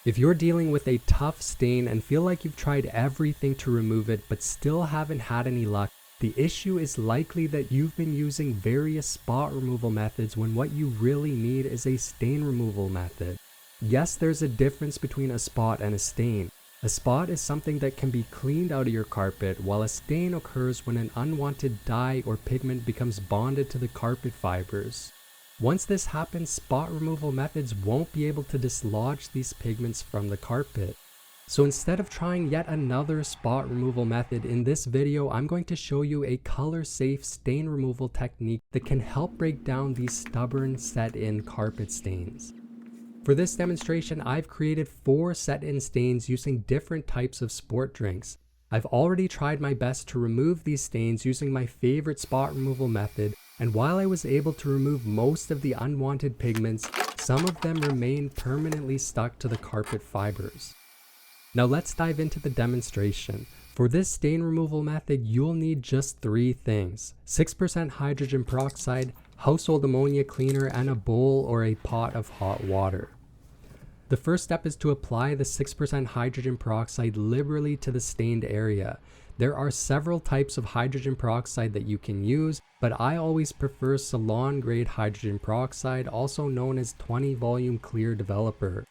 If you're dealing with a tough stain and feel like you've tried everything to remove it but still haven't had any luck, the issue is likely that you've been using various spot removal methods when what you really need is a stain removal method. Yes, there's a difference between a spot and a stain. A spot is something that can be cleaned out of your carpet, while a stain occurs when an unwanted dye or pigment becomes bonded to the carpet fibers. Once this happens, spot removal methods won't be able to dislodge these pigments from the carpet. So instead of trying yet another spot removal method, in this video I'm going to show you a color-safe stain removal technique that can help break down these stubborn set-in carpet stains. For this demonstration, I've created 4 set-in stains using different types of sport drinks. I've already tried my best to remove these stains using my favorite spot removal method, and while I was able to remove most of the unwanted pigments, some of them remain permanently stuck to the carpet fibers. Now let's dive into the demonstration. For this stain removal method, you'll need just 3 things: 6% hydrogen peroxide, household ammonia cleaner, and a bowl or a pot of hot water. The first step is to apply the 6% hydrogen peroxide liberally to the stained area. There are several types of hydrogen peroxide that you can use, but I always prefer salon grade hydrogen peroxide, also known as 20 volume clear developer.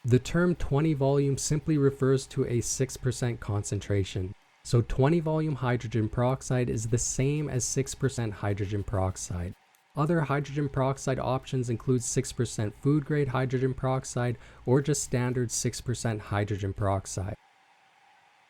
The term 20 volume simply refers to a 6% concentration. So 20 volume hydrogen peroxide is the same as 6% hydrogen peroxide. Other hydrogen peroxide options include 6% food grade hydrogen peroxide or just standard 6% hydrogen peroxide.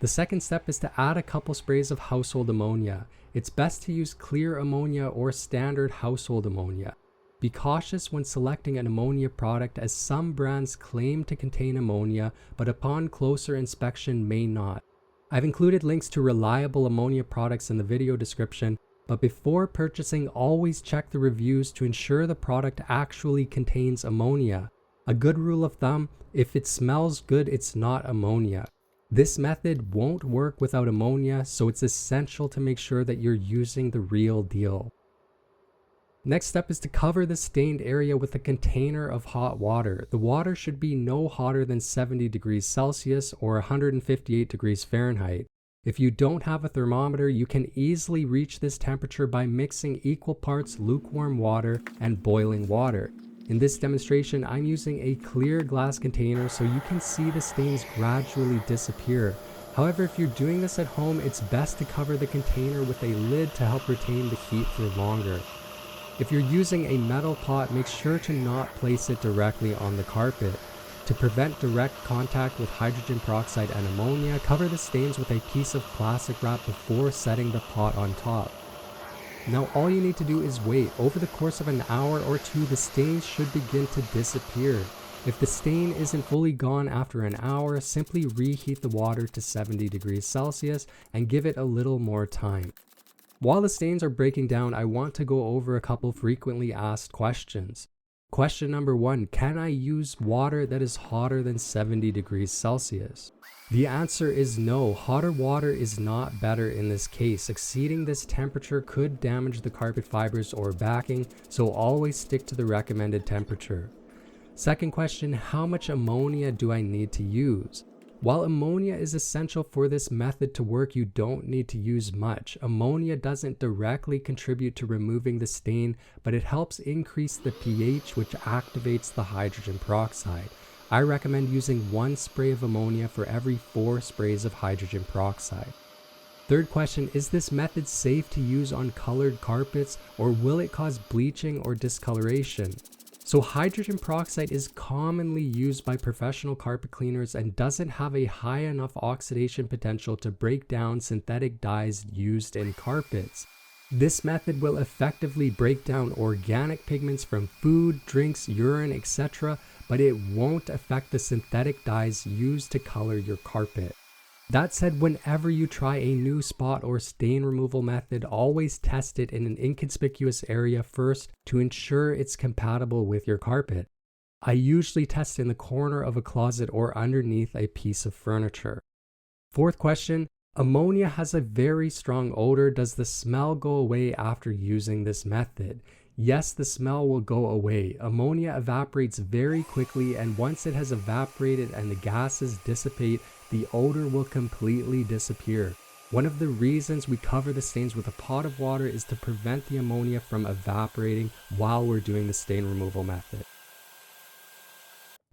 The second step is to add a couple sprays of household ammonia. It's best to use clear ammonia or standard household ammonia. Be cautious when selecting an ammonia product, as some brands claim to contain ammonia, but upon closer inspection may not. I've included links to reliable ammonia products in the video description, but before purchasing, always check the reviews to ensure the product actually contains ammonia. A good rule of thumb: if it smells good, it's not ammonia. This method won't work without ammonia, so it's essential to make sure that you're using the real deal. Next step is to cover the stained area with a container of hot water. The water should be no hotter than 70 degrees Celsius or 158 degrees Fahrenheit. If you don't have a thermometer, you can easily reach this temperature by mixing equal parts lukewarm water and boiling water. In this demonstration, I'm using a clear glass container so you can see the stains gradually disappear. However, if you're doing this at home, it's best to cover the container with a lid to help retain the heat for longer. If you're using a metal pot, make sure to not place it directly on the carpet. To prevent direct contact with hydrogen peroxide and ammonia, cover the stains with a piece of plastic wrap before setting the pot on top. Now all you need to do is wait. Over the course of an hour or 2, the stains should begin to disappear. If the stain isn't fully gone after an hour, simply reheat the water to 70 degrees Celsius and give it a little more time. While the stains are breaking down, I want to go over a couple frequently asked questions. Question number 1, can I use water that is hotter than 70 degrees Celsius? The answer is no. Hotter water is not better in this case. Exceeding this temperature could damage the carpet fibers or backing, so always stick to the recommended temperature. Second question, how much ammonia do I need to use? While ammonia is essential for this method to work, you don't need to use much. Ammonia doesn't directly contribute to removing the stain, but it helps increase the pH, which activates the hydrogen peroxide. I recommend using 1 spray of ammonia for every 4 sprays of hydrogen peroxide. Third question, is this method safe to use on colored carpets, or will it cause bleaching or discoloration? So hydrogen peroxide is commonly used by professional carpet cleaners and doesn't have a high enough oxidation potential to break down synthetic dyes used in carpets. This method will effectively break down organic pigments from food, drinks, urine, etc., but it won't affect the synthetic dyes used to color your carpet. That said, whenever you try a new spot or stain removal method, always test it in an inconspicuous area first to ensure it's compatible with your carpet. I usually test in the corner of a closet or underneath a piece of furniture. Fourth question, ammonia has a very strong odor. Does the smell go away after using this method? yes, the smell will go away. Ammonia evaporates very quickly, and once it has evaporated and the gases dissipate, the odor will completely disappear. One of the reasons we cover the stains with a pot of water is to prevent the ammonia from evaporating while we're doing the stain removal method.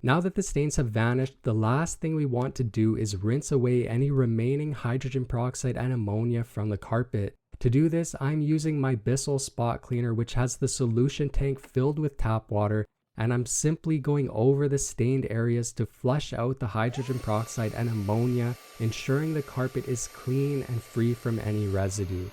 Now that the stains have vanished, the last thing we want to do is rinse away any remaining hydrogen peroxide and ammonia from the carpet. To do this, I'm using my Bissell spot cleaner, which has the solution tank filled with tap water, and I'm simply going over the stained areas to flush out the hydrogen peroxide and ammonia, ensuring the carpet is clean and free from any residue.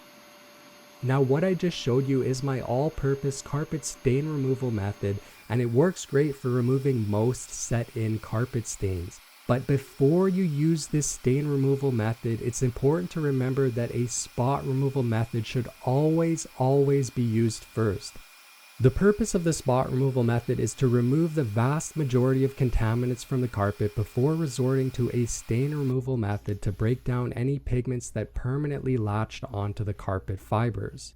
Now what I just showed you is my all-purpose carpet stain removal method, and it works great for removing most set-in carpet stains. But before you use this stain removal method, it's important to remember that a spot removal method should always be used first. The purpose of the spot removal method is to remove the vast majority of contaminants from the carpet before resorting to a stain removal method to break down any pigments that permanently latched onto the carpet fibers.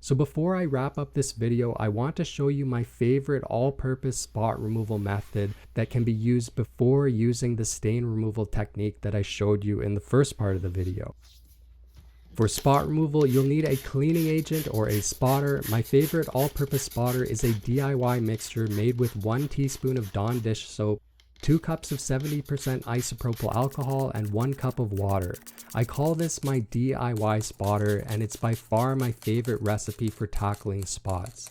So before I wrap up this video, I want to show you my favorite all-purpose spot removal method that can be used before using the stain removal technique that I showed you in the first part of the video. For spot removal, you'll need a cleaning agent or a spotter. My favorite all-purpose spotter is a DIY mixture made with 1 teaspoon of Dawn dish soap, 2 cups of 70% isopropyl alcohol, and 1 cup of water. I call this my DIY spotter, and it's by far my favorite recipe for tackling spots.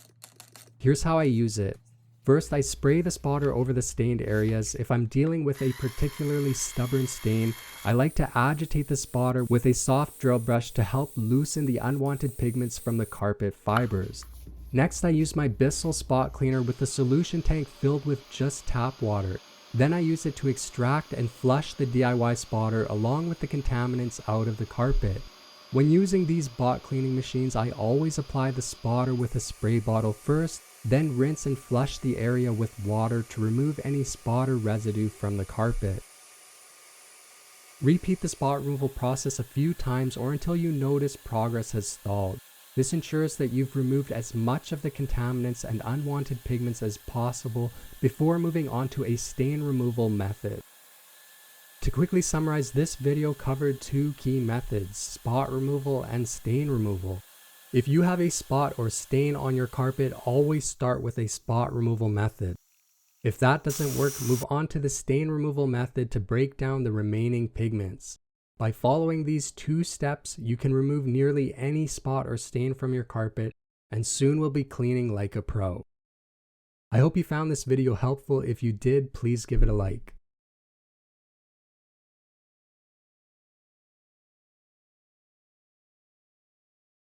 Here's how I use it. First, I spray the spotter over the stained areas. If I'm dealing with a particularly stubborn stain, I like to agitate the spotter with a soft drill brush to help loosen the unwanted pigments from the carpet fibers. Next, I use my Bissell spot cleaner with the solution tank filled with just tap water. Then I use it to extract and flush the DIY spotter along with the contaminants out of the carpet. When using these bot cleaning machines, I always apply the spotter with a spray bottle first, then rinse and flush the area with water to remove any spotter residue from the carpet. Repeat the spot removal process a few times or until you notice progress has stalled. This ensures that you've removed as much of the contaminants and unwanted pigments as possible before moving on to a stain removal method. To quickly summarize, this video covered 2 key methods, spot removal and stain removal. If you have a spot or stain on your carpet, always start with a spot removal method. If that doesn't work, move on to the stain removal method to break down the remaining pigments. By following these 2 steps, you can remove nearly any spot or stain from your carpet and soon will be cleaning like a pro. I hope you found this video helpful. If you did, please give it a like.